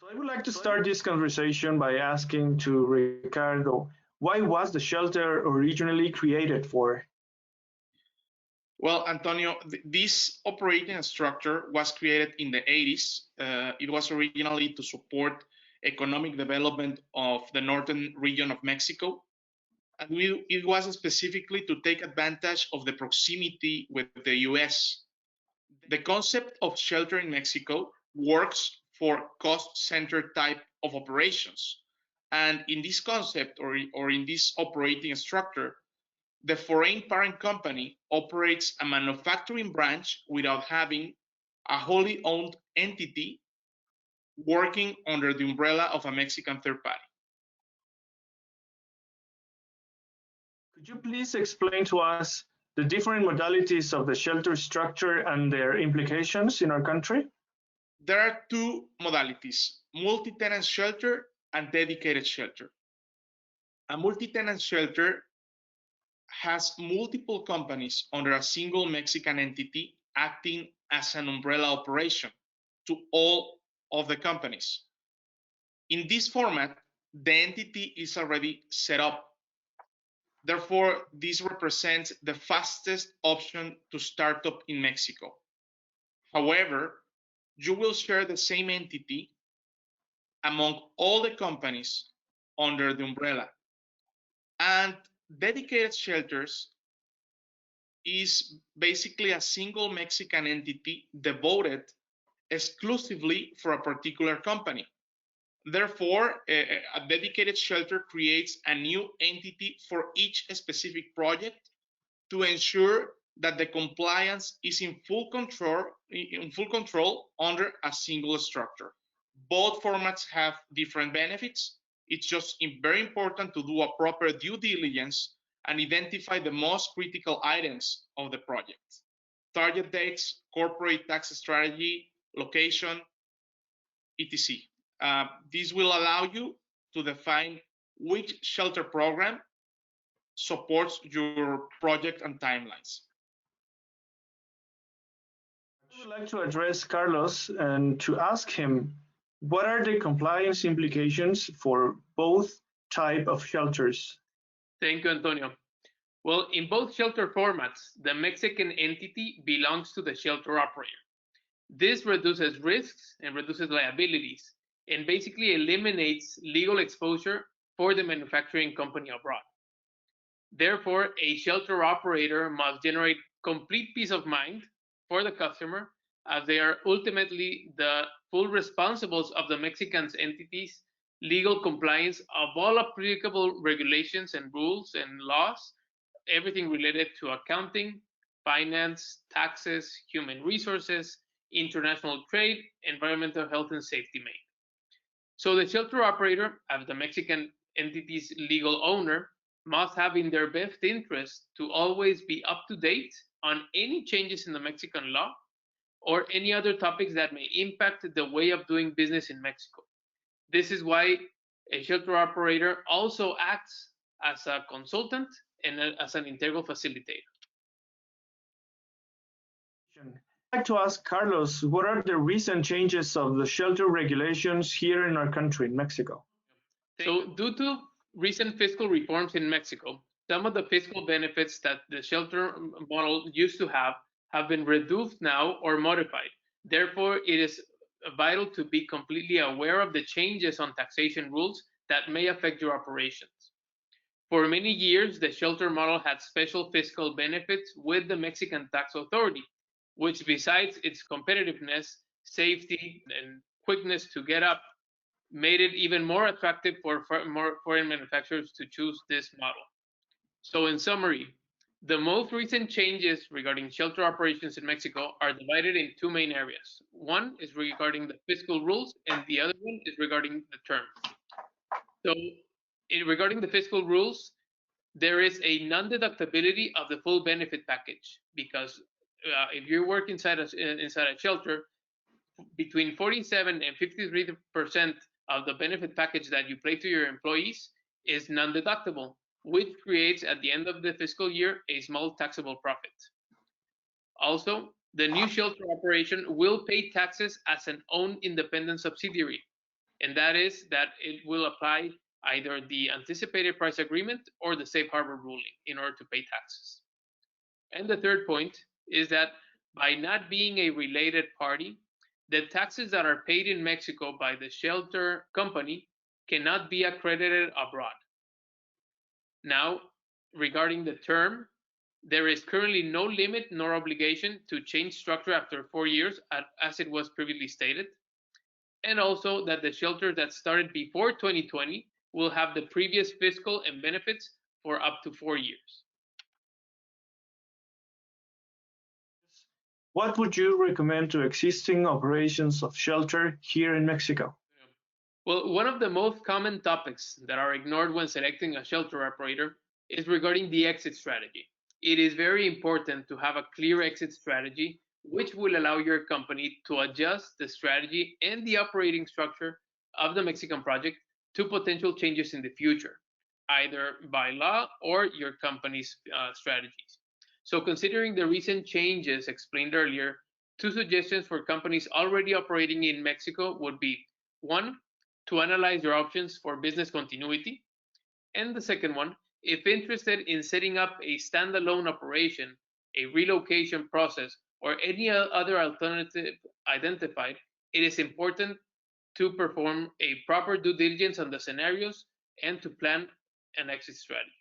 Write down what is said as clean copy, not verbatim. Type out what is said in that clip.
So I would like to start this conversation by asking to Ricardo, why was the shelter originally created for? Well, Antonio, this operating structure was created in the 80s. It was originally to support economic development of the northern region of Mexico. And it was specifically to take advantage of the proximity with the US. The concept of shelter in Mexico works for cost-centered type of operations. And in this concept or in this operating structure, the foreign parent company operates a manufacturing branch without having a wholly owned entity working under the umbrella of a Mexican third party. Could you please explain to us the different modalities of the shelter structure and their implications in our country? There are two modalities, multi-tenant shelter and dedicated shelter. A multi-tenant shelter has multiple companies under a single Mexican entity acting as an umbrella operation to all of the companies. In this format, the entity is already set up. Therefore, this represents the fastest option to start up in Mexico. However, you will share the same entity among all the companies under the umbrella. And dedicated shelters is basically a single Mexican entity devoted exclusively for a particular company. Therefore, a dedicated shelter creates a new entity for each specific project to ensure that the compliance is in full control under a single structure. Both formats have different benefits. It's just very important to do a proper due diligence and identify the most critical items of the project. Target dates, corporate tax strategy, location, etc. This will allow you to define which shelter program supports your project and timelines. I would like to address Carlos and to ask him, what are the compliance implications for both type of shelters? Thank you, Antonio. Well, in both shelter formats, the Mexican entity belongs to the shelter operator. This reduces risks and reduces liabilities and basically eliminates legal exposure for the manufacturing company abroad. Therefore, a shelter operator must generate complete peace of mind for the customer, as they are ultimately the full responsibles of the Mexican entity's legal compliance of all applicable regulations and rules and laws, everything related to accounting, finance, taxes, human resources, international trade, environmental health and safety made. So the shelter operator, as the Mexican entity's legal owner, must have in their best interest to always be up to date on any changes in the Mexican law or any other topics that may impact the way of doing business in Mexico. This is why a shelter operator also acts as a consultant and as an integral facilitator. I'd like to ask Carlos, what are the recent changes of the shelter regulations here in our country, in Mexico? So, due to recent fiscal reforms in Mexico, some of the fiscal benefits that the shelter model used to have been reduced now or modified. Therefore, it is vital to be completely aware of the changes on taxation rules that may affect your operations. For many years, the shelter model had special fiscal benefits with the Mexican tax authority, which besides its competitiveness, safety, and quickness to get up, made it even more attractive for more foreign manufacturers to choose this model. So in summary, the most recent changes regarding shelter operations in Mexico are divided in two main areas. One is regarding the fiscal rules, and the other one is regarding the terms. So regarding the fiscal rules, there is a non-deductibility of the full benefit package, because if you work inside a shelter, between 47 and 53% of the benefit package that you pay to your employees is non-deductible, which creates at the end of the fiscal year a small taxable profit. Also, the new shelter operation will pay taxes as an own independent subsidiary, and that is that it will apply either the anticipated price agreement or the safe harbor ruling in order to pay taxes. And the third point is that by not being a related party, the taxes that are paid in Mexico by the shelter company cannot be accredited abroad. Now, regarding the term, there is currently no limit nor obligation to change structure after 4 years, as it was previously stated, and also that the shelters that started before 2020 will have the previous fiscal and benefits for up to 4 years. What would you recommend to existing operations of shelter here in Mexico? Well, one of the most common topics that are ignored when selecting a shelter operator is regarding the exit strategy. It is very important to have a clear exit strategy, which will allow your company to adjust the strategy and the operating structure of the Mexican project to potential changes in the future, either by law or your company's strategies. So, considering the recent changes explained earlier, two suggestions for companies already operating in Mexico would be one, to analyze your options for business continuity, and the second one, if interested in setting up a standalone operation, a relocation process, or any other alternative identified, it is important to perform a proper due diligence on the scenarios and to plan an exit strategy.